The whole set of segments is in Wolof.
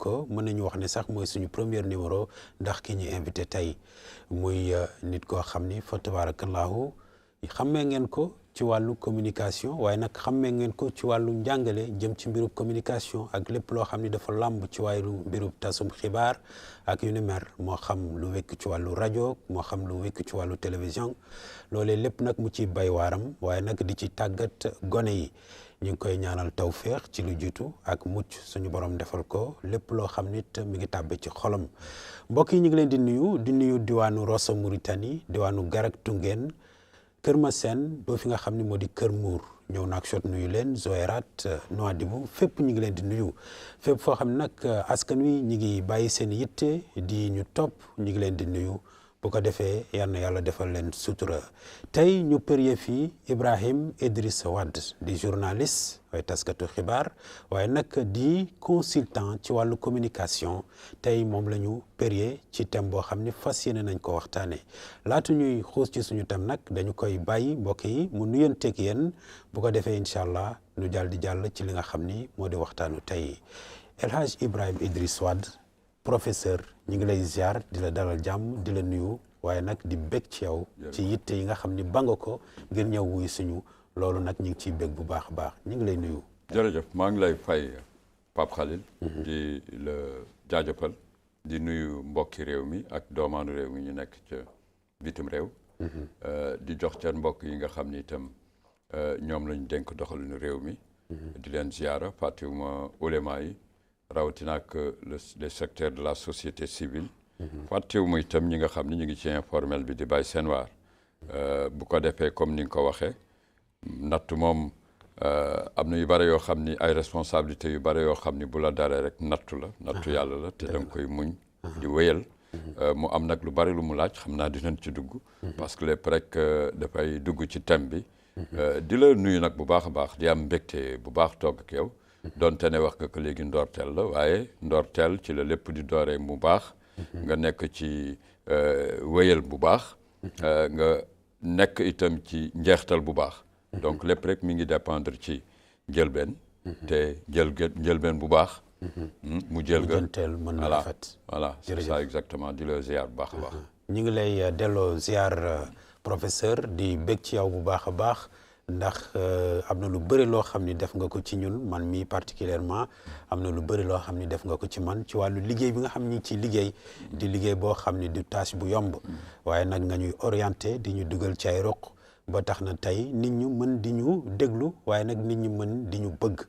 ko mën nañu wax ne sax mooy suñu premier numéro ndax ki ñu invité tey muy nit koo xam ni fa tabarakallahu xammee ngeen ko ci wàllu communication waaye nag xammee ngeen ko ci wàllu njàngale jëm ci mbirub communication ak lépp loo xam ni dafa làmb ci wàllu mbirub tasum xibaar ak yu ni mer moo xam lu wekk ci wàllu rajo moo xam lu wekk ci wàllu télévision loolee lépp nag mu ci bay waaram waaye nag di ci tàggat gone yi ñu ngi koy ñaanal tawféex ci lu jiitu ak mucc suñu borom defal ko lépp loo xam nit mi ngi tàbbi ci xolam mbokk yi ñu ngi leen di nuyu diwaanu Rosso Mauritanie diwaanu Garak Tungeen Kër Massène ba fi nga xam ne moo di Kër Mour ñëw naag sot nuyu leen Zoérat Nouadhibou fépp ñu ngi leen di nuyu fépp foo xam ne nag askan wi ñu ngi bàyyi seen yitte di ñu topp ñu ngi leen di nuyu bu ko defee yal na yàlla defal leen sutura tey ñu përie fii Ibrahim Idrissa Wade di journaliste waaye taskatu xibaar waaye nag di consultant ci wàllu communication tey moom la ñu përie ci thème boo xam ne fas yéene nañ ko waxtaanee laatu ñuy xuus ci suñu thème nag dañu koy bàyyi mbokk yi mu nuyanteeg yéen bu ko defee incha allah ñu jàll di jàll ci li nga xam ni moo di waxtaanu tey El Hadj Ibrahim Idrissa Wade professeur ñu ngi lay ziar di la dalal jàmm di la nuyu waaye nag di bég ci yow ci yitte yi nga xam ni ba nga ko ngir ñëw wuy suñu loolu nag ñu ngi ciy bég bu baax a baax ñu ngi lay nuyu. jërëjëf maa ngi lay fay Pape Khalil. di la jaajëfal di nuyu mbokki réew mi ak doomaanu réew mi ñu nekk ca bitim réew. di jox ca mbokk yi nga xam ni itam ñoom lañ dénk doxalinu réew mi. di leen ziara fàttewuma ulema yi. rawatina ak le secteur de la société civile fàttewuma itam ñi nga xam ni ñu ngi ci informel bi di bàyyi seen waar bu ko defee comme ni nga ko waxee natt moom am na yu bare yoo xam ni ay responsabilités yu bare yoo xam ni bu la daree rek nattu yàlla la te da nga koy muñ di wéyal mu am nag lu bari lu mu laaj xam naa dinañ ci dugg parce que lépp rek dafay dugg ci thème bi di la nuyu nag bu baax a baax di am mbégte bu baax toog ak yow donte ne wax nga ko léegi ndorteel la waaye ndorteel ci la lépp di dooree mu baax nga nekk ci wéyal bu baax nga nekk itam ci njeextal bu baax donc lépp rek mi ngi dépendre ci njëlbeen te njëlbeen bu baax mu jël ga voilà c'est ça exactement di la ziar bu baax a baax ñu ngi lay delloo ziar professeur di bég ci yow bu baax a baax ndax am na lu bëri loo xam ni def nga ko ci ñun man mii particulièrement am na lu bëri loo xam ni def nga ko ci man ci wàllu liggéey bi nga xam ni ci liggéey di liggéey boo xam ni du tâche bu yomb waaye nag nga ñuy orienté di ñu dugal ci ay roq ba tax na tey nit ñu mën di ñu déglu waaye nag nit ñu mën di ñu bëgg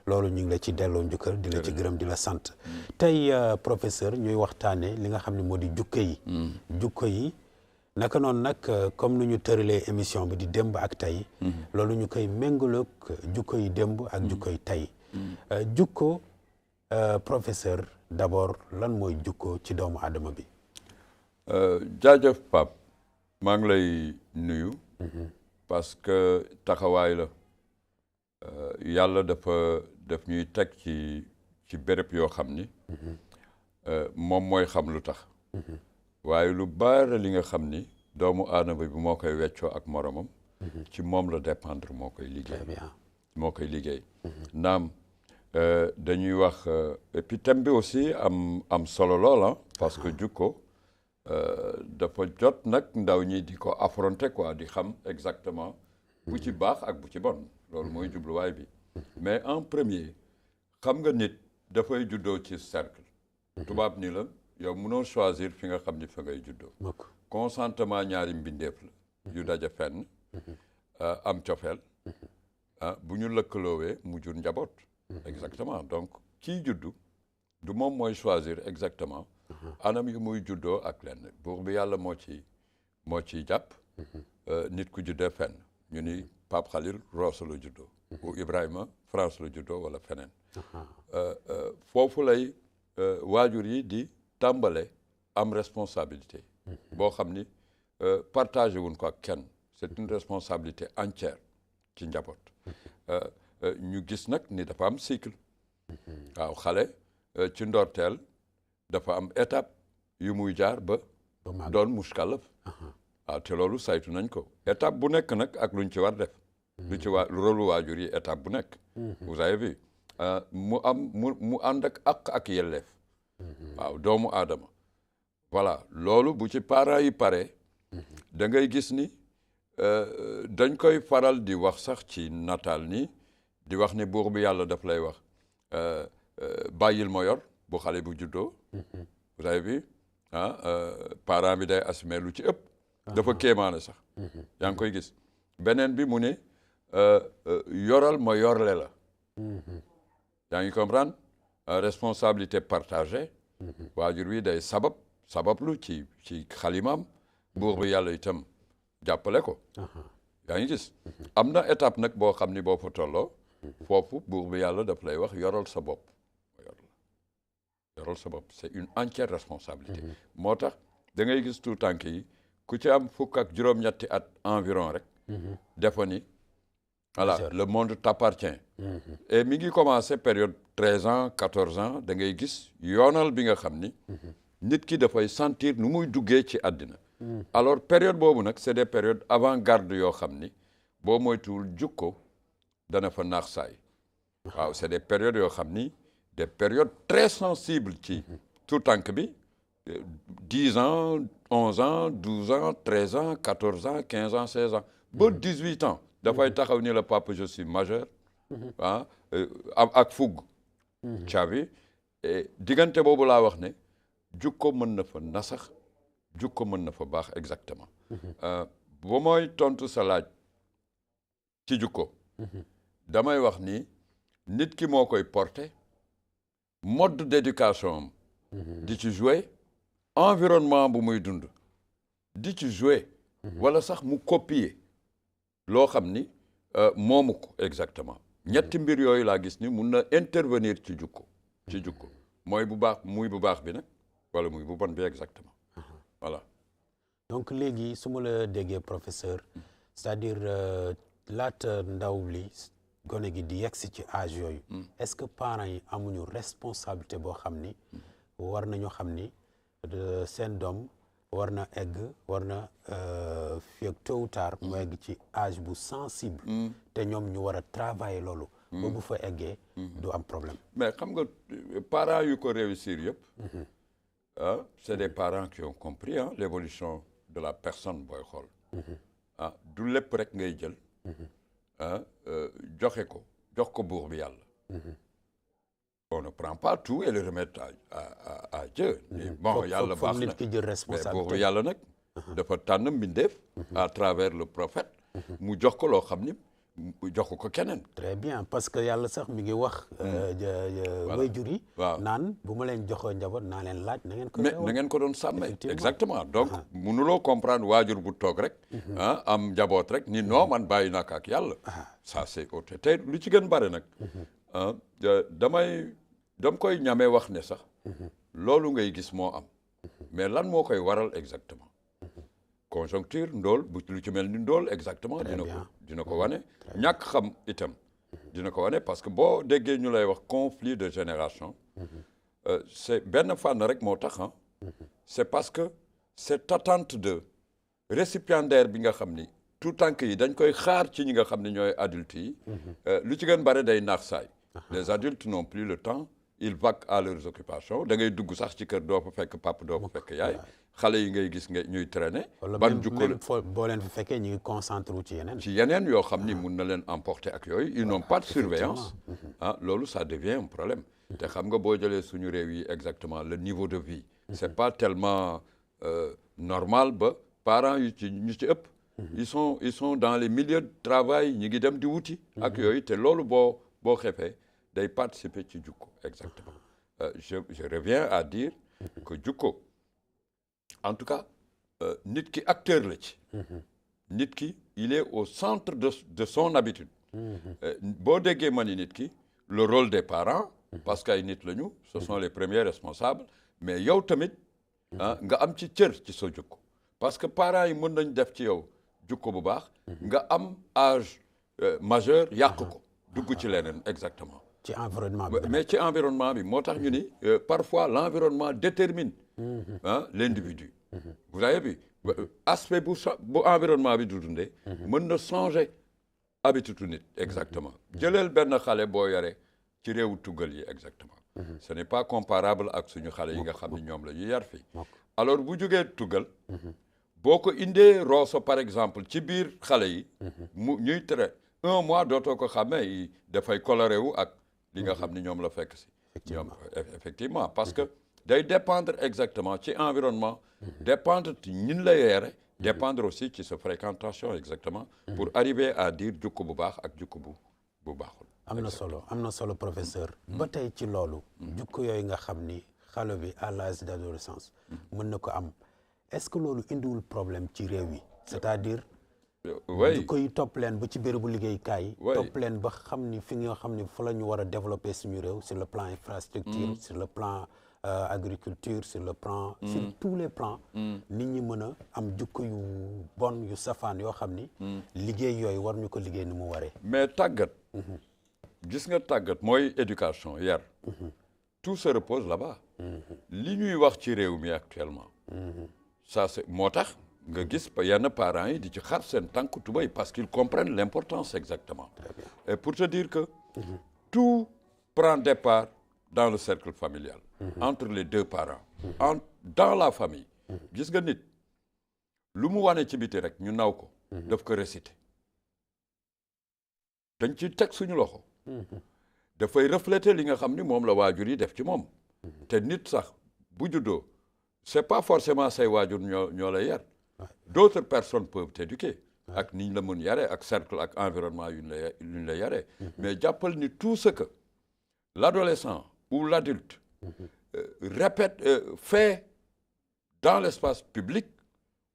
loolu ñu ngi la ci delloo njukkal di la ci gërëm di la sant tey professeur ñuy waxtaane li nga xam ne moo di jukko yi naka noonu nag comme nu ñu tëralee émission bi di démb ak tey loolu ñu koy méngaloog jukko yi démb ak jukko yi tey jukko professeur d'abord lan mooy jukko ci doomu aadama bi jaajëf Pape maa ngi lay nuyu parce que taxawaay la yàlla daf ñuy teg ci béréb yoo xam ni moom mooy xam lu tax waaye lu bari li nga xam ni doomu aadama bi moo koy weccoo ak moromam ci moom la dépendre moo koy liggéey naam dañuy wax et puis thème bi aussi am solo loola parce que jukko dafa jot nag ndaw ñi di ko affronter quoi di xam exactement bu ci baax ak bu ci bon loolu mooy jubluwaay bi mais en premier xam nga nit dafay juddoo ci cercle tubaab ni la yow mënoo choisir fi nga xam ni fa ngay juddoo consentement ñaari mbindeef la yu daje fenn am cofeel bu ñu lëkkaloowee mu jur njaboot exactement donc kii juddu du moom mooy choisir exactement anam yu muy juddoo ak lenn buur bi yàlla moo ciy jàpp nit ku juddee fenn ñu ni Pape Khalil Rosso la juddoo ou Ibrahima France la juddoo wala feneen foofu lay waajur yi di tàmbale am responsabilité boo xam ni partagé wuñ ko ak kenn c'est une responsabilité entière ci njaboot ñu gis nag ni dafa am cycle waaw xale ci ndorteel dafa am étape yu muy jaar ba doon muskalaf waaw te loolu saytu nañ ko étape bu nekk nag ak luñ ci war def lu ci rôlu waajur yi étape bu nekk vous avez vu mu ànd ak yelleef waaw doomu aadama voilà loolu bu ci parents yi pare da ngay gis ni dañ koy faral di wax sax ci nataal ni di wax ni buur bi yàlla daf lay wax bàyyil ma yor bu xale bu juddoo vous avez vu parent bi day assumer lu ci ëpp dafa kéemaane sax yaa ngi koy gis beneen bi mu ne yoral ma yorle la yaa ngi comprendre responsabilité partagée waajur wi day sabablu ci xalimaam buur bi yàlla itam jàppale ko yaa ngi gis am na étape nag boo xam ni boo fa tolloo foofu buur bi yàlla daf lay wax yoral sa bopp yoral sa bopp c'est une entière responsabilité moo tax da ngay gis tout tànk yi ku ci am fukk ak juróom-ñetti at environ rek defa ni voilà le monde t'appartient et mi ngi commencé période 13 ans 14 ans da ngay gis yoonal bi nga xam ni nit ki dafay sentir nu muy duggee ci àddina alors période boobu nag c'est des périodes avant-garde yoo xam ni boo moytuwul jukko dana fa naax saay waaw c'est des périodes yoo xam ni des périodes très sensibles ci tout tànk bi 10 ans 11 ans 12 ans 13 ans 14 ans 15 ans 16 ans ba 18 ans dafay taxaw ni la papa je suis majeur ak fugg caabi diggante boobu laa wax ne jukko mën na fa nasax jukko mën na fa baax exactement ba mooy tontu sa laaj ci jukko damay wax ni nit ki moo koy porter mode d'éducation am di ci jouer environnement bu muy dund di ci jouer wala sax mu copier loo xam ni moomu ko exactement ñetti mbir yooyu laa gis ni mun na intervenir ci jukko mooy bu baax muy bu baax bi nag wala muy bu bon bi exactement voilà donc léegi su ma la déggee professeur c'est-à-dire laata ndaw li gone gi di yegsi ci âge yooyu est-ce que parents yi amuñu responsabilité boo xam ni war nañu xam ni seen doom war na egg war na fii ak tôt ou tard mu egg ci âge bu sensible te ñoom ñu war a travailler loolu ba bu fa eggee du am problème mais xam nga parents yu ko réussir yëpp c'est des parents qui ont compris l'évolution de la personne booy xool du lépp rek ngay jël jox ko buur bi yàlla on ne prend pas tout et le remettre à Dieu bon yàlla baax na mais buur bi yàlla nag dafa tànn mbindeef à travers le prophète mu jox ko loo xam ni jox ko keneen très bien parce que yàlla sax mi ngi wax waajur yi naan bu ma leen joxoo njaboot naa leen laaj na ngeen ko mais na ngeen ko doon sàmmee exactement donc mënuloo comprendre waajur bu toog rek am njaboot rek ni non man bàyyi naa ko ak yàlla ça c'est autre te lu ci gën bare nag dam koy ñamee wax ne sax loolu ngay gis moo am mais lan moo koy waral exactement conjoncture ndóol bu lu ci mel ni ndóol exactement dina ko wane ñàkk xam itam dina ko wane parce que boo déggee ñu lay wax conflit de génération c'est benn fànn rek moo tax c'est parce que cette attente de récipiendaire bi nga xam ni tout tànk yi dañ koy xaar ci ñi nga xam ne ñooy adultes yi lu ci gën bare day naax saay les adultes n'ont plus le temps ils vaquent à leurs occupations da ngay dugg sax ci kër doo fa fekk papa doo fa fekk yaay xale yi ngay gis nga ñuy traîner ban jukko la boo leen fi fekkee ñu ngi concentré wu ci yeneen yoo xam ni mun na leen emporter ak yooyu ils n'ont pas de surveillance loolu ça devient un problème te xam nga boo jëlee suñu réew yi exactement le niveau de vie c'est pas tellement normal ba parents yu ci ñu ci ëpp ils sont dans les milieux de travail ñi ngi dem di wuti ak yooyu te loolu boo xefee day participer ci jukko exactement je reviens à dire que jukko en tout cas nit ki acteur la ci nit ki il est au centre de son habitude boo déggee ma ni nit ki le rôle des parents parce que ay nit la ñu ce sont les premiers responsables mais yow tamit nga am ci cër ci sa jukko parce que parents yi mën nañ def ci yow jukko bu baax nga am âge majeur yàq ko dugg ci leneen exactement ci environnement bi mais ci environnement bi moo tax ñu ni parfois l'environnement détermine l'individu vous avez vu aspect bu environnement bi du dundee mën na changer habitude nit exactement jëleel benn xale boo yore ci réewu tuggal yi exactement ce n'est pas comparable ak suñu xale yi nga xam ne ñoom la ñu yar fii alors bu jógee tugal boo ko indee Rosso par exemple ci biir xale yi mu ñuy tere 1 mois dootoo ko xamee dafay coloré wu ak li nga xam ne ñoom la fekk si ñoom effectivement parce que day dépendre exactement ci environnement dépendre ci ñin la yeere dépendre aussi ci sa fréquentation exactement pour arriver à dire jukko bu baax ak jukko bu baaxul am na solo professeur ba tey ci loolu jukko yooyu nga xam ni xale bi à l'âge d'adolescence mën na ko am est-ce que loolu indiwul problème ci réew yi c'est-à-dire jukko yi topp leen ba ci bérébu liggéeykaay yi topp leen ba xam ni fi nga xam ni fa la ñu war a développer suñu réew sur le plan infrastructure sur le plan agriculture sur le plan sur tous les plans nit ñi mën a am jukko yu bon yu safaan yoo xam ni liggéey yooyu war ñu ko liggéey ni mu waree mais tàggat gis nga tàggat mooy éducation yar tout se repose là-bas li ñuy wax ci réew mi actuellement ça c'est moo tax nga gis yenn parents yi di ci xar seen tànk tubéy parce qu'ils comprennent l'importance exactement et pour te dire que tout prend départ dans le cercle familial entre les deux parents dans la famille gis nga nit lu mu wane ci biti rek ñu naw ko daf ko réciter dañ ci teg suñu loxo dafay refléter li nga xam ni moom la waajur yi def ci moom te nit sax bu juddoo c'est pas forcément say waajur ñoo lay yar d'autres personnes peuvent t'éduquer ak niñ la mën yare ak cercle ak environnement yuñ la yare mais jàppal ni tout ce que l'adolescent ou l'adulte répète fait dans l'espace public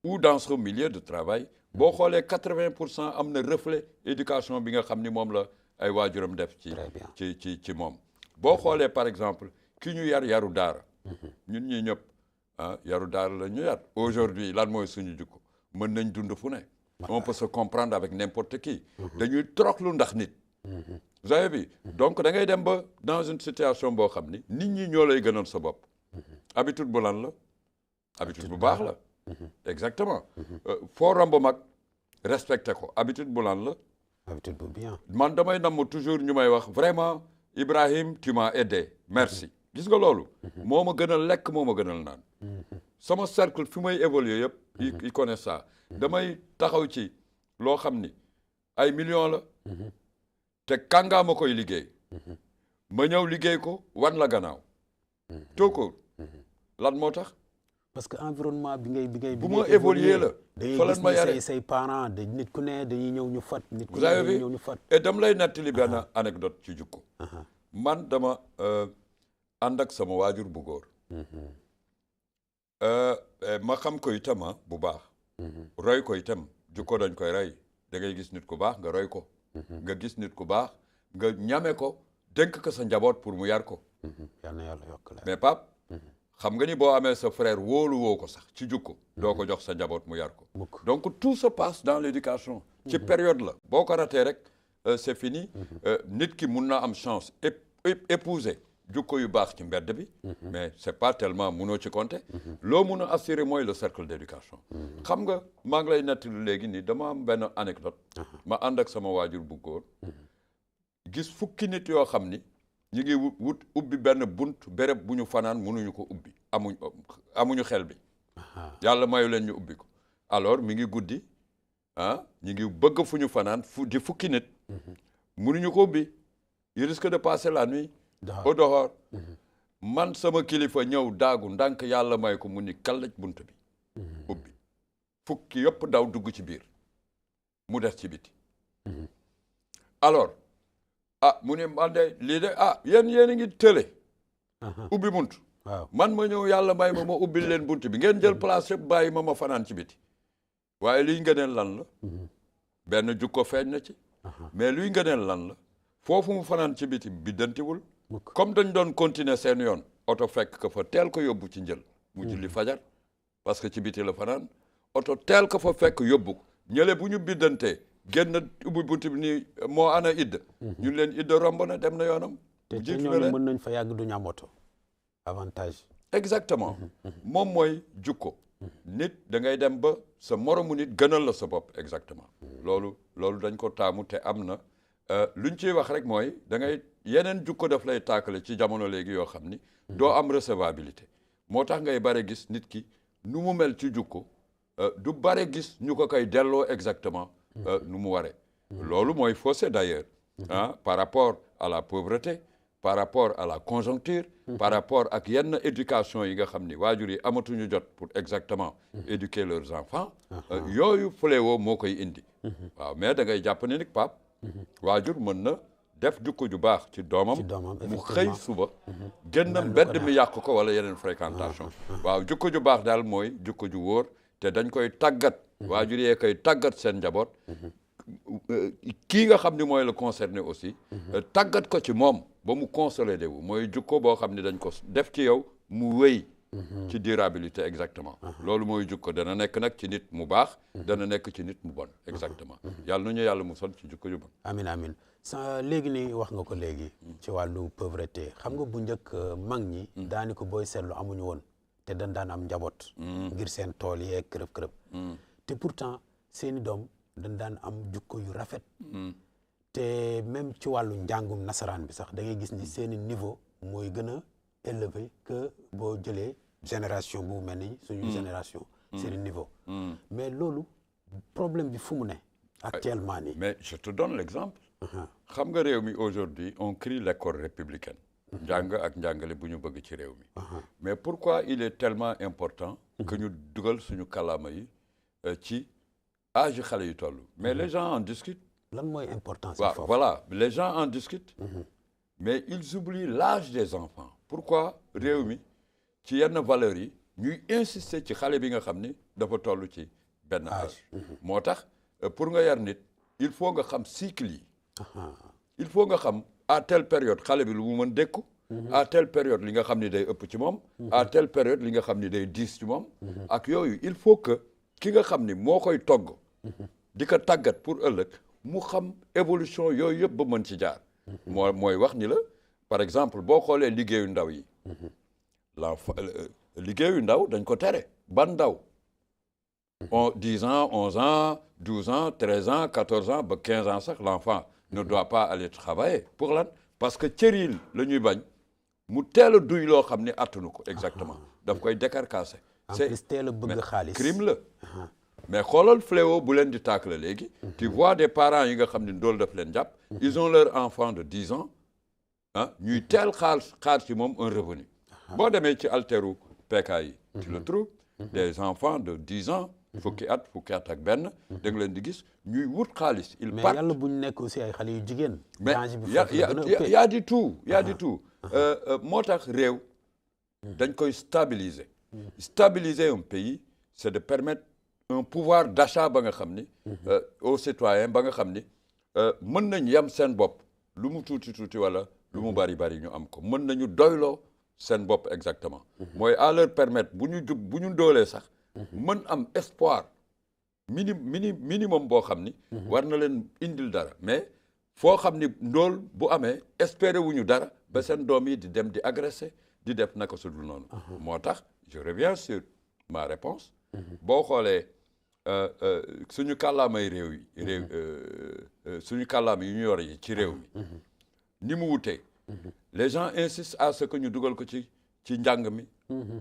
ou dans son milieu de travail boo xoolee 80% am na reflet éducation bi nga xam ni moom la ay waajuram def ci moom boo xoolee par exemple ki ñu yaru daara ñun ñi ñëpp yaru daara la ñu yar aujourd'hui lan mooy suñu jukko mën nañ dund fu ne on peut se comprendre avec n'importe qui dañuy toroxlu ndax nit vous avez vu donc da ngay dem ba dans une situation boo xam ni nit ñi ñoo lay gënal sa bopp habitude bu lan la habitude bu baax la exactement foo romb mag respecté ko habitude bu lan la habitude bu bien man damay namm toujours ñu may wax vraiment Ibrahim tu m'as aidé merci gis nga loolu moo ma gënal lekk moo ma gënal naan sama cercle fi may évoluer yëpp il connaît ça damay taxaw ci loo xam ni ay millions la te kàngaa ma koy liggéey ma ñëw liggéey ko wan la gannaaw tout court lan moo tax parce que environnement bi ngay bu ma évoluer la fa lan ma yare say parents de nit ku ne dañuy ñëw ñu fat nit ku ne dañuy ñëw ñu fat et dama lay nettali benn anecdote ci jukko man dama ànd ak sama waajur bu góor ma xam ko itam bu baax roy ko itam jukko dañ koy rey da ngay gis nit ku baax nga roy ko nga gis nit ku baax nga ñame ko dénk ko sa njaboot pour mu yar ko yal na yàlla yokk la mais Pape xam nga ni boo amee sa frère wóolu woo ko sax ci jukko doo ko jox sa njaboot mu yar ko donc tout se passe dans l'éducation ci période la boo ko ratee rek c'est fini nit ki mun na am chance épouser jukko yu baax ci mbedd bi mais c'est pas tellement munoo ci compter loo mun a assurer mooy le cercle d'éducation xam nga maa ngi lay nettali léegi nii dama am benn anecdote ma ànd ak sama waajur bu góor gis fukki nit yoo xam ni ñu ngi wut ubbi benn bunt béréb bu ñu fanaan munuñu ko ubbi amuñu xel bi yàlla mayu leen ñu ubbi ko alors mi ngi guddi ñu ngi bëgg fu ñu fanaan di fukki nit munuñu ko ubbi il risque de passer la nuit au dehors man sama kilifa ñëw daagu ndànk yàlla may ko mu ni kallaj bunt bi ubbi fukki yëpp daw dugg ci biir mu des ci biti alors mu ne man de lii de yéen a ngi tële ubbi bunt man ma ñëw yàlla may ma ubbil leen bunt bi ngeen jël place yëpp bàyyi ma fanaan ci biti waaye liy ngëneel lan la benn jukko feeñ na ci mais luy ngëneel lan la foofu mu fanaan ci biti biddantiwul comme dañ doon continuer seen yoon oto fekk ko fa teel ko yóbbu ci njël mu julli fajar parce que ci biti la fanaan oto teel ko fa fekk yóbbu ko ñële bu ñu biddantee génn ubbi bunt bi nii moo ana idd ñu leen idd romb na dem na yoonam te ñooñu mën nañ fa yàgg du ñu am oto avantage exactement moom mooy jukko nit da ngay dem ba sa moromu nit gënal la sa bopp exactement loolu dañ ko taamu te am na luñ ciy wax rek mooy da ngay yeneen jukko daf lay tàkkale ci jamono léegi yoo xam ni doo am recevabilité moo tax ngay bare gis nit ki nu mu mel ci jukko du bare gis ñu ko koy delloo exactement nu mu waree loolu mooy faussé d'ailleurs par rapport à la pauvreté par rapport à la conjoncture par rapport ak yenn éducation yi nga xam ni waajur yi amatuñu jot pour exactement éduquer leurs enfants yooyu fléau moo koy indi waaw mais da ngay jàpp ne nag Pape waajur mën na def jukko ju baax ci doomam mu xëy suba génn mbedd mi yàq ko wala yeneen fréquentation waaw jukko ju baax daal mooy jukko ju wóor te dañ koy tàggat waajur yee koy tàggat seen njaboot kii nga xam ni mooy la concerné aussi tàggat ko ci moom ba mu consolidé wu mooy jukko boo xam ni dañ ko def ci yow mu wéy ci durabilité exactement loolu mooy jukko dana nekk nag ci nit mu baax dana nekk ci nit mu bon exactement yàlla nu ñu yàlla musal ci jukko ju bon amin amin sa léegi ni wax nga ko léegi ci wàllu pauvreté xam nga bu njëkk mag ñi daani ko booy seetlu amuñu woon te dañ daan am njaboot ngir seen tool yeeg kërëb te pourtant seeni doom dañ daan am jukko yu rafet te même ci wàllu njàngum nasaraan bi sax da ngay gis ni seeni niveau mooy gën a élevé que boo jëlee génération bu mel ni suñu génération seeni niveau mais loolu problème bi fu mu ne actuellement nii mais je te donne l'exemple xam nga réew mi aujourd'hui on crie l'école républicaine njàng ak njàngale bu ñu bëgg ci réew mi mais pourquoi il est tellement important que ñu dugal suñu kàllaama yi ci âge xale yu toll mais les gens en discutent lan mooy importance waaw voilà les gens en discutent mais ils oublient l'âge des enfants pourquoi réew mi ci yenn valeurs yi ñuy insister ci xale bi nga xam ni dafa toll ci benn âge moo tax pour nga yar nit il faut nga xam cycle yi il faut nga xam à telle période xale bi lu mu mën dékku à telle période li nga xam ni day ëpp ci moom à telle période li nga xam ni day diis ci moom ak yooyu il faut que ki nga xam ni moo koy togg di ko tàggat pour ëllëg mu xam évolution yooyu yëpp ba mën ci jaar mooy wax ni la par exemple boo xoolee liggéeyu ndaw yi liggéeyu ndaw dañ ko tere ban ndaw 10 ans 11 ans 12 ans 13 ans 14 ans ba 15 ans sax l'enfant ne doit pas aller travailler pour lan parce que cëril la ñuy bañ mu teel a duy loo xam ne attanu ko exactement daf koy décarcasser c'est teel a bëgg xaalis crime la mais xoolal fléau bu leen di tàkk la léegi tu vois des parents yi nga xam ne ndoolu daf leen jàpp ils ont leur enfant de 10 ans ñuy teel xaar ci moom un revenu boo demee ci alteru PK yi tu le trouves des enfants de 10 ans fukki at ak benn da nga leen di gis ñuy wut xaalis ils partent mais yàlla bu ñu nekk aussi ay xale yu jigéen mais y a du tout y a du tout moo tax réew dañ koy stabiliser un pays c'est de permettre un pouvoir d'achat ba nga xam ni aux citoyens ba nga xam ni mën nañ yem seen bopp lu mu tuuti wala lu mu bari ñu am ko mën nañu doyloo seen bopp exactement mooy à leur permettre bu ñu doolee sax mën am espoir minimum boo xam ni war na leen indil dara mais foo xam ni ndool bu amee espérer wuñu dara ba seen doom yi di dem di agresser di def naka su dul noonu moo tax je reviens sur ma réponse boo xoolee suñu kàllaamay réew yi suñu kàllaama yu ñu yor yi ci réew mi ni mu wutee les gens insistent à ce que ñu dugal ko ci njàng mi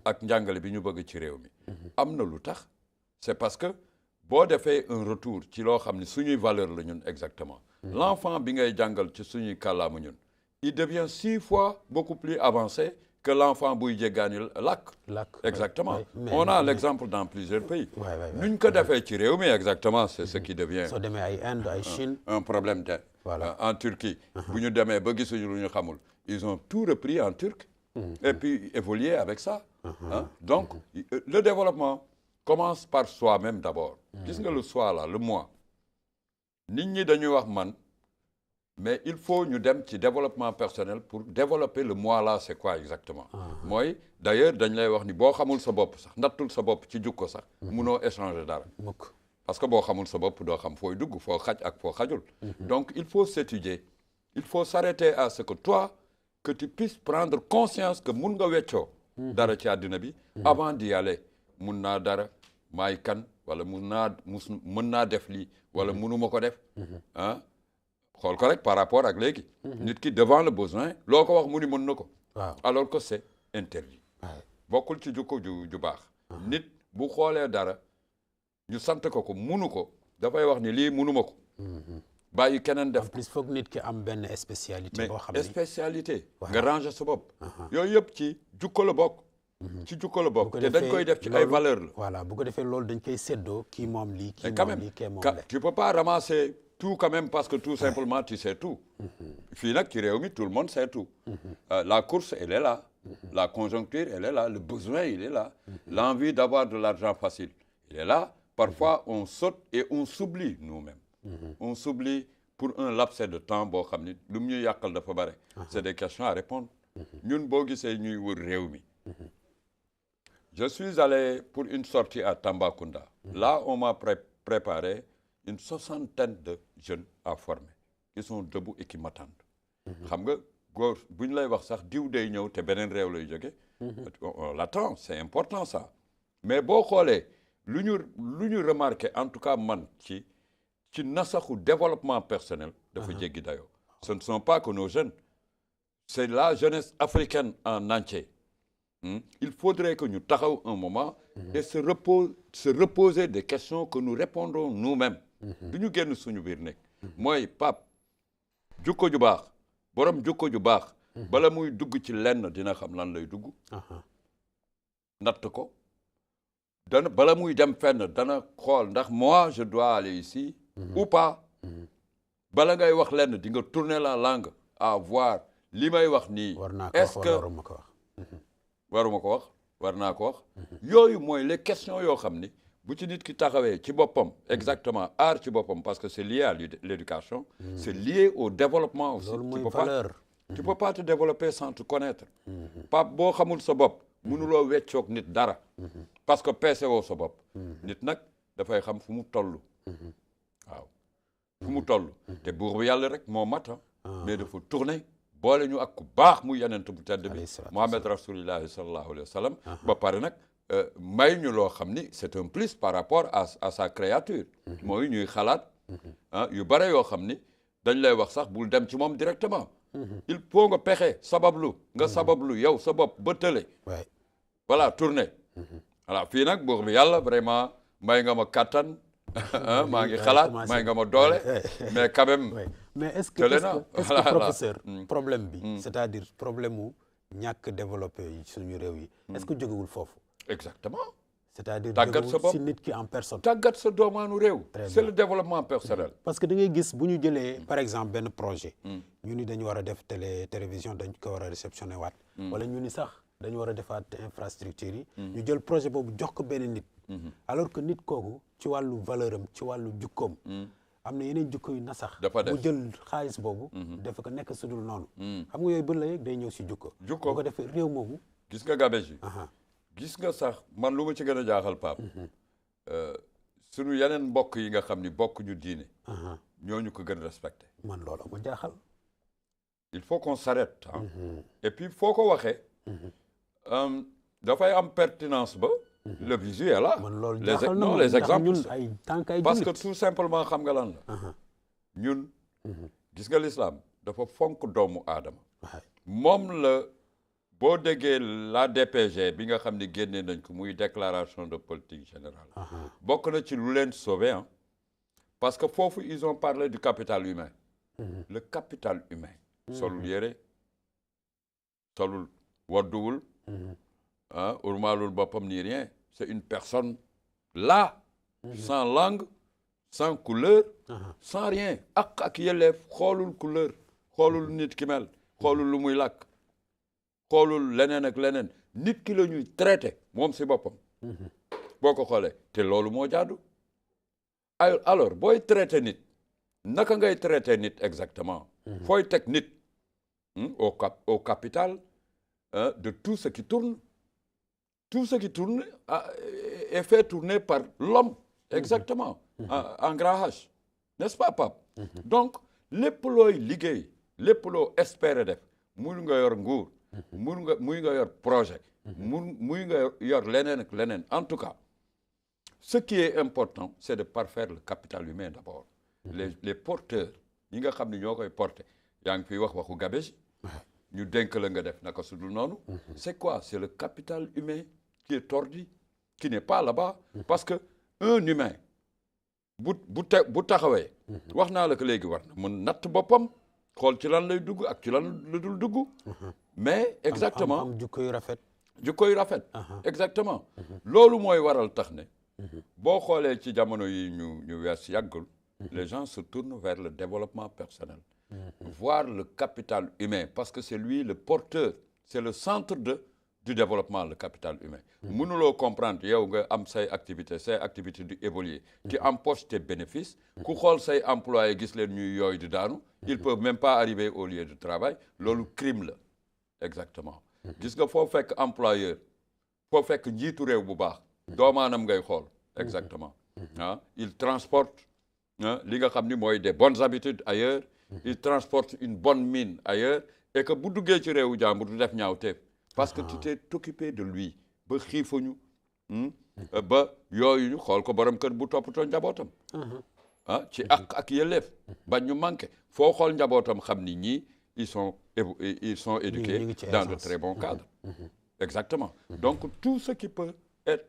ak njàngale bi ñu bëgg ci réew mi am na lu tax c'est parce que boo defee un retour ci loo xam ne suñuy valeur la ñun exactement l'enfant bi ngay jàngal ci suñuy kàllaama ñun il devient 6 fois beaucoup plus avancé que l'enfant buy jéggaani làkk exactement on a l'exemple dans plusieurs pays nuñ ko defee ci réew mi exactement c'est ce qui devient soo demee ay Inde ay Chine un problème de en Turquie bu ñu demee ba gisuñu lu ñu xamul ils ont tout repris en turc et puis évoluer avec ça donc le développement commence par soi-même d'abord gis nga le soi là le moi nit ñi dañuy wax man mais il faut ñu dem ci développement personnel pour développer le moi là c'est quoi exactement mooy d'ailleurs dañ lay wax ni boo xamul sa bopp sax nattul sa bopp ci jukko sax munoo échanger dara parce que boo xamul sa bopp doo xam fooy dugg foo xaj ak foo xajul donc il faut s'étudier il faut s'arrêter à ce que toi que tu puisses prendre conscience que mun nga weccoo dara ci àddina bi avant d'y aller mun naa dara maay kan wala mën naa def lii wala munuma ko def xool ko rek par rapport ak léegi. nit ki devant le besoin loo ko wax mu ni mën na ko. waaw alors que c'est interdit. bokkul ci jukko ju baax. nit bu xoolee dara ñu sant ko munu ko dafay wax ni lii munuma ko. bàyyi keneen def en plus foog nit ki am benn spécialité boo xam mais ne spécialité. nga ranger sa bopp. yooyu yëpp ci jukko la bokk. ci jukko la bokk te dañ koy def ci ay valeur la. voilà bu ko defee loolu dañ koy séddoo kii moom lii kii quand moom même lii kii moom la tu peux pas ramasser tout quand même parce que tout simplement tu sais tout. fii nag ci réew mi tout le monde sait tout. la course elle est là. la conjoncture elle est là le besoin il est là. l'envie d'avoir de l'argent facile il est là. parfois on saute et on s'oublie nous-mêmes. on s'oublie pour un laps de temps boo xam ni lu mu ñuy yàqal dafa bare. c'est des questions à répondre. ñun boo gisee ñuy wër réew mi. je suis allé pour une sortie à Tambacounda. là on m'a préparé une 60aine de jeunes à former qui sont debout et qui m'attendent. xam nga góor bu ñu lay wax sax diw day ñëw te beneen réew lay jóge. on l'attend c'est important ça. mais boo xoolee lu ñu remarqué en tout cas man ci nasaxu développement personnel. dafa jéggi dayoo. ce ne sont pas que nos jeunes. c'est la jeunesse africaine en entier. il faudrait que ñu taxaw un moment. et se reposer des questions que nous répondons nous-mêmes. du ñu génn suñu biir nekk. mooy Pape jukko ju baax borom jukko ju baax. bala muy dugg ci lenn dina xam lan lay dugg. natt ko. bala muy dem fenn dana xool ndax moi je dois aller ici. ou pas. bala ngay wax lenn di nga tourner la langue à voir li may wax nii. est-ce que waruma ko wax. waruma ko wax war naa ko wax. yooyu mooy les questions yoo xam ni bu ci nit ki taxawee ci boppam. exactement aar ci boppam parce que c'est lié à l'éducation. c'est lié au développement aussi. loolu mooy valeur. tu peux pas te développer sans te connaître. Pape boo xamul sa bopp. mënuloo weccoog nit dara. parce que peese woo sa bopp. nit nag dafay xam fu mu toll. waaw fu mu toll. te buur bi yàlla rek moo mat. mais dafa tourner boole ñu ak ku baax mu yenent bu tedd bi Muhammad rasulillahi sallallahu alayhi wa sallam. ba pare nag may ñu loo xam ni c'est un plus par rapport à sa créature. mooy ñuy xalaat. yu bare yoo xam ni dañ lay wax sax bul dem ci moom directement. il faut nga pexe sabablu nga sabablu yow sa bopp ba tële. voilà tourner. voilà fii nag buur bi yàlla vraiment may nga ma kattan. maa ngi xalaat may nga ma doole. mais quand même. mais est-ce que professeur problème bi. c'est-à-dire problème mu ñàkk développé yi suñu réew yi. est-ce que jógewul foofu. exactement. c'est-à-dire tàggat sa bopp si nit ki en personne. tàggat sa doomaanu réew. c'est le développement personnel. parce que da ngay gis bu ñu jëlee par exemple benn projet. ñu ni dañu war a def télévision dañ ko war a réceptionner waat. wala ñu ni sax dañu war a defaat infrastructure yi. ñu jël projet boobu jox ko benn nit. alors que nit kooku ci wàllu valeur am ci wàllu jukkoom. am na yeneen jukko yu nasax. mu jël xaalis boobu. dafa ko nekk sudul noonu. xam nga yooyu bën la yëg day ñëw si jukko. boo ko defee réew moomu. gis nga gabees yi. gis nga sax man lu ma ci gën a jaaxal Pape. sunu yeneen mbokk yi nga xam ni bokk ñu diine. ñooñu ko gën a respecté. man loolu ma jaaxal. il faut qu'on s'arrête. et puis foo ko waxee. dafay am pertinence ba. le visu est là. man loolu jaaxal na les exemples ñun ay tànk ay parce que tout simplement xam nga lan la. ñun. gis nga l'islam dafa fonk doomu aadama. moom la boo déggee la DPG bi nga xam ni génnee nañ ko muy déclaration de politique générale. bokk na ci lu leen sauver parce que foofu ils ont parlé du capital humain. le capital humain. solul yére solul wadduwul. urmaalul boppam ni rien c'est une personne là. sans langue sans couleur. sans rien ak yelleef xoolul couleur xoolul nit ki mel xoolul lu muy làkk xoolul leneen ak leneen nit ki la ñuy traité moom si boppam. boo ko xoolee te loolu moo jaadu. alors booy traité nit naka ngay traité nit exactement. fooy teg nit. au capital de tout ce qui tourne. tout ce qui tourne est fait tourner par l'homme exactement. en grand H. n'est-ce pas Pape. donc lépp looy liggéey lépp loo espérer def muy nga yor nguur. muy nga yor projet. muy nga yor leneen ak leneen en tout cas ce qui est important c'est de parfaire le capital humain d'abord. les porteurs ñi nga xam ne ñoo koy porté yaa ngi fiy wax waxu gabegie ñu dénk la nga def naka su dul noonu c'est quoi? C'est le capital humain qui est tordu, qui n'est pas là-bas parce que un humain bu taxawee wax naa la ko léegi war na mën natt boppam xool ci lan lay dugg ak ci lan la dul dugg mais exactement am jukkoy rafet exactement loolu mooy waral tax ne boo xoolee ci jamono yi ñu wees yàggul les gens se tournent vers le développement personnel voir le capital humain parce que c'est lui le porteur c'est le centre du développement le capital humain mënuloo comprendre yow nga am say activité di évoluer qui empoche tes bénéfices ku xool say employés gis leen ñuy yooyu di daanu ils peuvent même pas arriver au lieu de travail loolu crime la exactement gis nga foo fekk employeur foo fekk njiitu réew bu baax doomaanam ngay xool exactement il transporte li nga xam ni mooy des bonnes habitudes ailleurs il transporte une bonne mine ailleurs et que bu duggee ci réewu jàmbur du def ñaawteef parce que tu t'es occupé de lui ba xiifuñu ba yooyu ñu xool ko borom kër bu toppatoo njabootam ci ak yelleef ba ñu manqué foo xool njabootam xam ni ñii ils sont éduqués dans de très bons cadres exactement donc tout ce qui peut être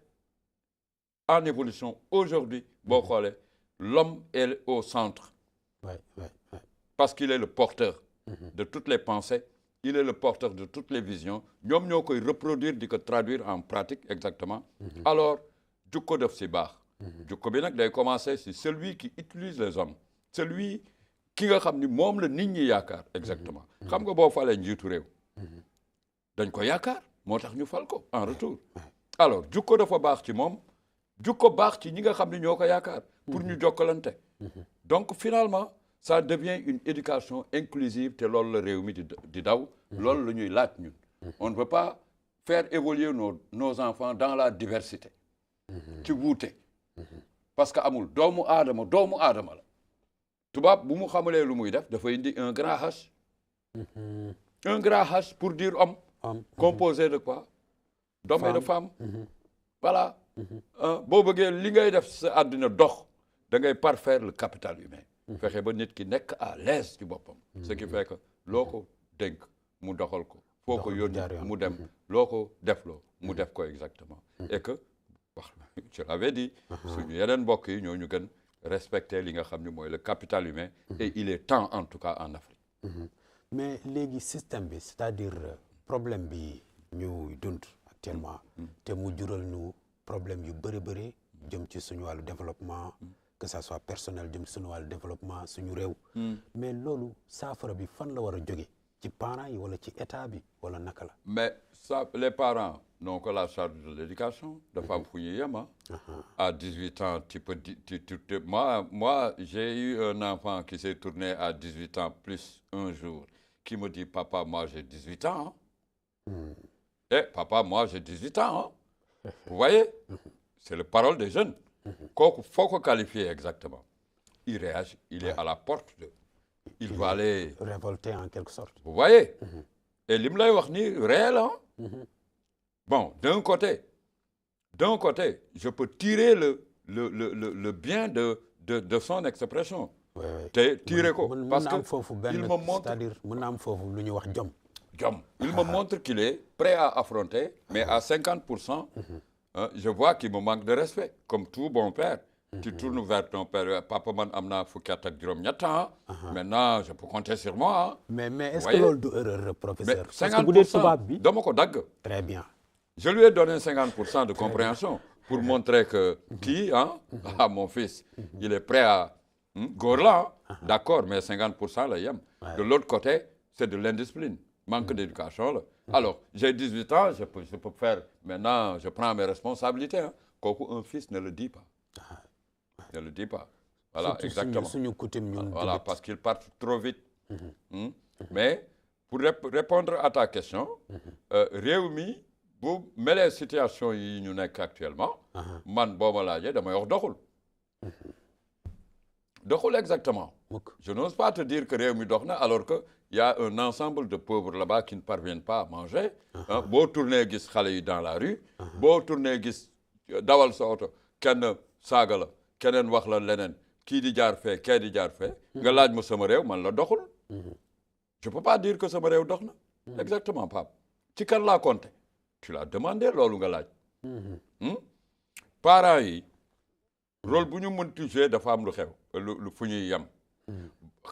en évolution aujourd'hui boo xoolee l'homme est au centre parce qu'il est le porteur de toutes les pensées il est le porteur de toutes les visions ñoom ñoo koy reproduire di ko traduire en pratique exactement alors jukko def si baax jukko bi nag day commencer si celui qui utilise les hommes celui ki nga xam ni moom la nit ñi yaakaar exactement xam nga boo falee njiitu réew dañ ko yaakaar moo tax ñu fal ko en retour alors jukko dafa baax ci moom jukko baax ci ñi nga xam ni ñoo ko yaakaar pour ñu jokkalante donc finalement ça devient une éducation inclusive te loolu la réew mi di daw loolu la ñuy laaj ñun on ne veut pas faire évoluer nos enfants dans la diversité ci wuute parce que amul doomu aadama la tubaab bu mu xamalee lu muy def dafa indi un grand H pour dire homme composé de quoi d'hommes et de femmes voilà boo bëggee li ngay def sa àddina dox da ngay parfaire le capital humain fexe ba nit ki nekk à l'aise ci boppam ce qui fait que loo ko dénk mu doxal ko foo ko yónni mu dem loo ko defloo mu def ko exactement et que wax je l'avais dit suñu yeneen mbokk yi ñoo ñu gën respecter li nga xam ne mooy le capital humain et il est temps en tout cas en Afrique mais léegi système bi c'est-à-dire problème bi ñu dund actuellement te mu jural ñu problème yu bëri jëm ci suñu wàllu développement que ça soit personnel jëm suñu wàllu développement suñu réew mais loolu saafara bi fan la war a jóge ci parents yi wala ci état bi wala naka la mais ça les parents n'ont que la charge de l'éducation dafa am fu ñuy yem à 18 ans tu peux moi j'ai eu un enfant qui s'est tourné à 18 ans plus un jour qui me dit papa moi j'ai 18 ans papa moi j'ai 18 ans vous voyez c'est le parole des jeunes kooku faut ko qualifier exactement il réagit il est à la porte il va aller révolter en quelque sorte vous voyez et li mu lay wax ni réel bon d'un côté je peux tirer le bien de son expression te tirer ko parce que il me montre c'est-à-dire mën na am foofu lu ñuy wax jom il me montre qu'il est prêt à affronter mais à 50% je vois qu'il me manque de respect comme tout bon père tu tournes vers ton père papa man am naa fukki at ak juróom-ñett maintenant je peux compter sur moi mais est-ce que loolu du erreur professeur mais 50% dama ko dagg très bien je lui ai donné 50% de compréhension pour montrer que mon fils il est prêt à góor la d'accord mais 50% la yem de l'autre côté c'est de l'indiscipline manque d'éducation là alors j'ai 18 ans je peux faire maintenant je prends mes responsabilités kooku un fils ne le dit pas voilà exactement suñu coutume ñun voilà parce qu'ils partent trop vite mais pour répondre à ta question réew mi bu melee situation yi ñu nekk actuellement man boo ma laajee damay wax doxul exactement je n'ose pas te dire que réew mi dox na alors que y a un ensemble de pauvres là-bas qui ne parviennent pas à manger boo tourné gis xale yi dans la rue boo tourné gis dawal sa oto kenn saaga la keneen wax la leneen kii di jaar fee kee di jaar fee nga laaj ma sama réew man la doxul je peux pas dire que sama réew dox na exactement Pape ci kan laa compté tu l'as demandé loolu nga laaj parents yi rôle bu ñu mënti jouer dafa am lu xew lu fu ñuy yem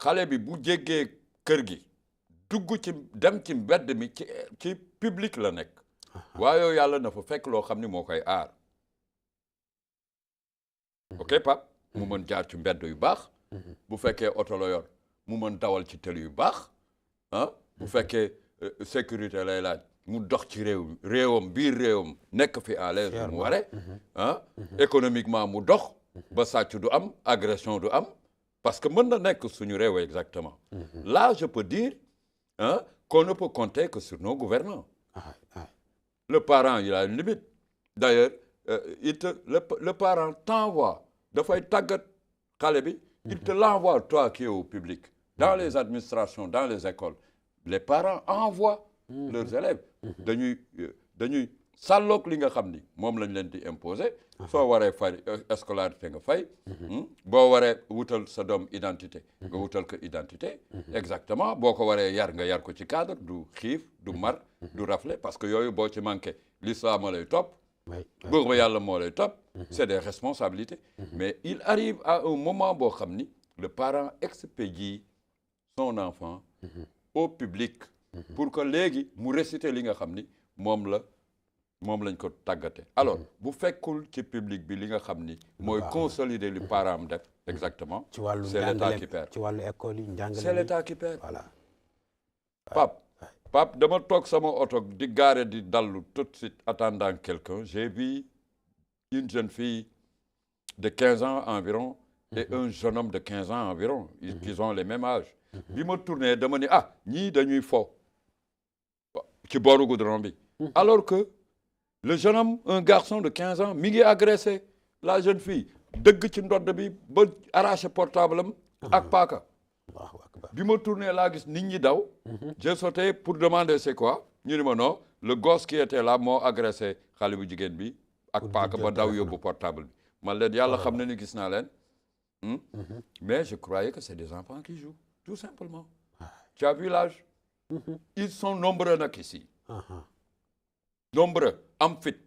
xale bi bu jéggee kër gi dugg ci dem ci mbedd mi ci public la nekk waaye yàlla na fa fekk loo xam ni moo koy aar ok Pape mu mën jaar ci mbedd yu baax bu fekkee oto la yor mu mën dawal ci tëli yu baax ah bu fekkee sécurité lay laaj mu dox ci réewam biir réewam nekk fi à l'aise mu ware ah économiquement mu dox ba sàcc du am agression du am parce que mën na nekk suñu réew exactement là je peux dire hein, qu'on ne peut compter que sur nos gouvernants le parent il a une limite d'ailleurs le parent t'envoie dafay tàggat xale bi il te l'envoie toi qui es au public dans les administrations dans les écoles les parents envoient leurs élèves dañuy sàlloog li nga xam ni moom lañ leen di imposer soo waree fay scolarité nga fay boo waree wutal sa doom identité nga wutal ko identité exactement boo ko waree yar nga yar ko ci cadre du xiif du mar du rafle parce que yooyu boo ci manqué l'islam lay topp buur ba yàlla moo lay topp c'est des responsabilités mais il arrive à un moment boo xam ni le parent expédie son enfant au public pour que léegi mu réciter li nga xam ni moom lañ ko tàggate alors bu fekkul ci public bi li nga xam ni mooy consolider li parent am def exactement c'est l'état qui perd ci wàllu école yi njàngale c'est l'état qui perd voilà Pape dama toog sama oto di gaare di dallu tout de suite attendant quelqu'un j'ai vu une jeune fille de 15 ans environ et un jeune homme de 15 ans environ ils ont les mêmes âges bi ma tourné dama ni ñii dañuy fo ci booru goudron bi alors que le jeune homme un garçon de 15 ans mi ngi agressé la jeune fille dëgg ci ndodd bi ba arraché portable am ak paaka bi ma tourné laa gis nit ñi daw j'ai sauté pour demander c'est quoi ñu ni ma non le gosse qui était là moo agressé xale bu jigéen bi ak paaka ba daw yóbbu portable bi man leen yàlla xam na ni gis naa leen mais je croyais que c'est des enfants qui jouent tout simplement tu as vu l'âge ils sont nombreux nag ici nombreux am fit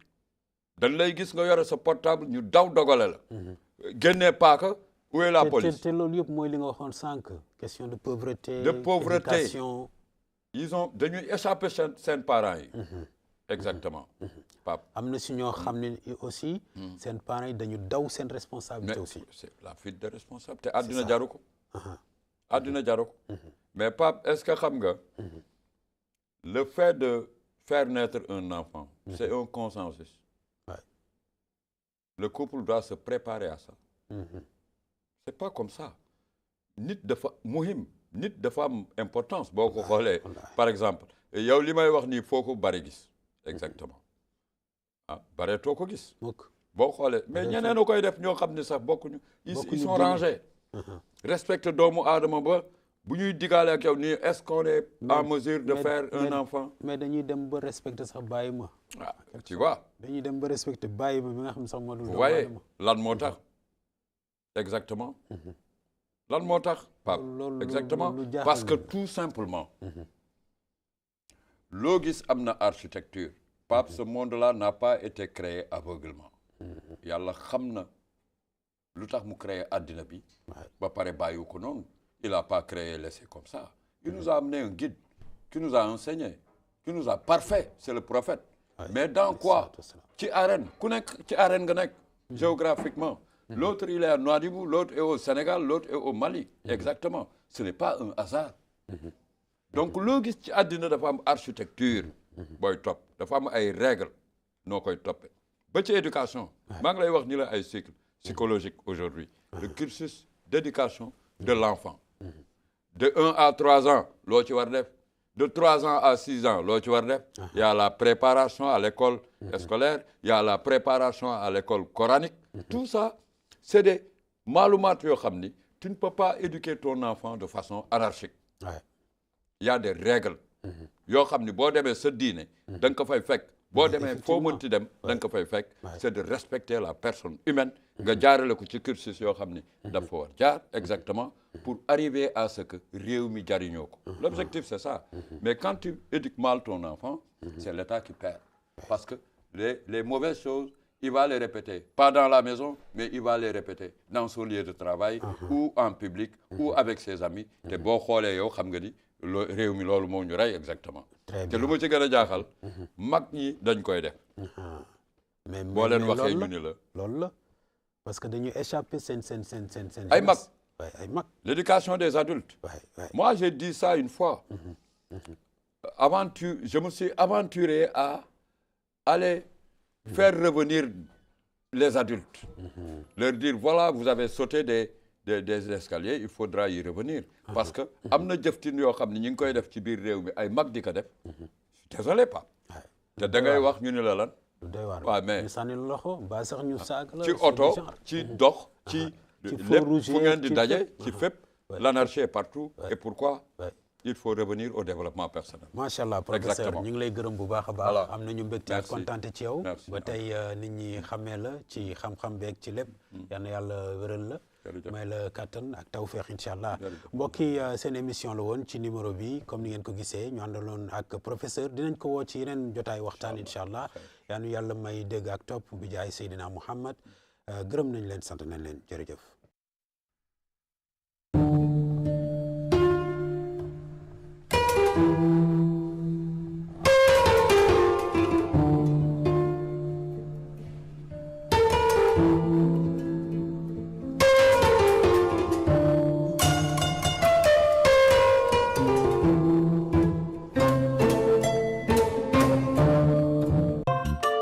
dañ lay gis nga yore sa portable ñu daw dogale la génnee paaka où est la police te loolu yëpp mooy li nga waxoon sànq question de pauvreté éducation ils ont dañuy échapper seen parents yi exactement Pape am na si ñoo xam ne aussi seen parents yi dañu daw seen responsabilité aussi c'est la fuite de responsabilité àddina jaru ko àddina jaru ko mais Pape est-ce que xam nga le fait de faire naître un enfant c'est un consensus le couple doit se préparer à ça c'est pas comme ça nit dafa muhim nit dafa am importance boo ko xoolee par exemple yow li may wax nii foo ko bari gis exactement bareetoo ko gis boo xoolee mais ñeneen a koy def ñoo xam ne sax bokkuñu ils sont rangés respecte doomu aadama ba bu ñuy digaale ak yow nii est-ce qu'on est en mesure de faire un enfant mais dañuy dem ba respecter sax bàyyi ma tu vois dañuy dem ba respecter bàyyi ma bi nga xam ne sax moo dul waaye lan moo tax exactement lan moo tax Pape exactement parce que tout simplement loo gis am na architecture Pape ce monde-là n'a pas été créé aveuglement yàlla xam na lu tax mu créé addina bi ba pare bàyyiwu ko noonu il a pas créé laissé comme ça il nous a amené un guide qui nous a enseigné qui nous a parfait c'est le prophète mais dans quoi ci arène ku nekk ci arène nga nekk géographiquement l'autre il est à Nouadhibou l'autre est au Sénégal l'autre est au Mali exactement ce n'est pas un hasard donc loo gis ci àddina dafa am architecture booy topp dafa am ay règles noo koy toppee ba ci éducation maa ngi lay wax ni la ay cycle psychologique aujourd'hui le cursus d'éducation de l'enfant de 1 à 3 ans loo ci war def de 3 ans à 6 ans loo ci war def il y a la préparation à l'école scolaire il y a la préparation à l'école coranique tout ça c'est des maalumaat yoo xam ni tu ne peux pas éduquer ton enfant de façon anarchique il y a des règles yoo xam ni boo demee sa diine da nga ko fay fekk boo demee foo mënti dem da nga ko fay fekk c'est de respecter la personne humaine nga jaarale ko ci cursus yoo xam ni dafa war jaar exactement pour arriver à ce que réew mi jariñoo ko. L'objectif c'est ça. Mais quand tu éduques mal ton enfant, c'est l'État qui perd. Parce que les mauvaises choses, il va les répéter, pas dans la maison, mais il va les répéter dans son lieu de travail ou en public ou avec ses amis. te boo xoolee yow xam nga ni réew mi loolu moo ñu rey exactement. te lu ma ci gën a jaaxal. mag ñi dañ koy def. mais boo leen waxee ñu ni la. loolu la parce que dañu échapper seen ay mag. ay mag. L'éducation des adultes. Moi j'ai dit ça une fois. Je me suis aventuré à aller faire revenir les adultes. Leur dire voilà, vous avez sauté des escaliers, il faudra y revenir. Parce que am na jëftin yoo xam ne ñu ngi koy def ci biir réew mi ay mag di ko def. Désolé pas. te da ngay wax ñu ne la lan. waaw mais ñu sànni loxo ba sax ñu saag la. ci oto ci dox ci lépp fu ngeen di daje ci fépp. L'anarchie est partout. Et pourquoi? Il faut revenir au développement personnel. macha allah professeur ñu ngi lay gërëm bu baax a baax. am nañu mbégte ak kontaante ci yow. ba tey nit ñi xamee la ci xam-xam beeg ci lépp. yal na yàlla wéral la. may la kattan ak tawfeex incha allah. mbokk yi seen émission la woon ci numéro bi comme ni ngeen ko gisee ñu àndaloon ak professeur dinañ ko woo ci yeneen jotaay waxtaan incha allah. yaa nu yàlla may dégg ak topp bi jaay Seydina Muhammad gërëm nañ leen sant nañ leen jërëjëf.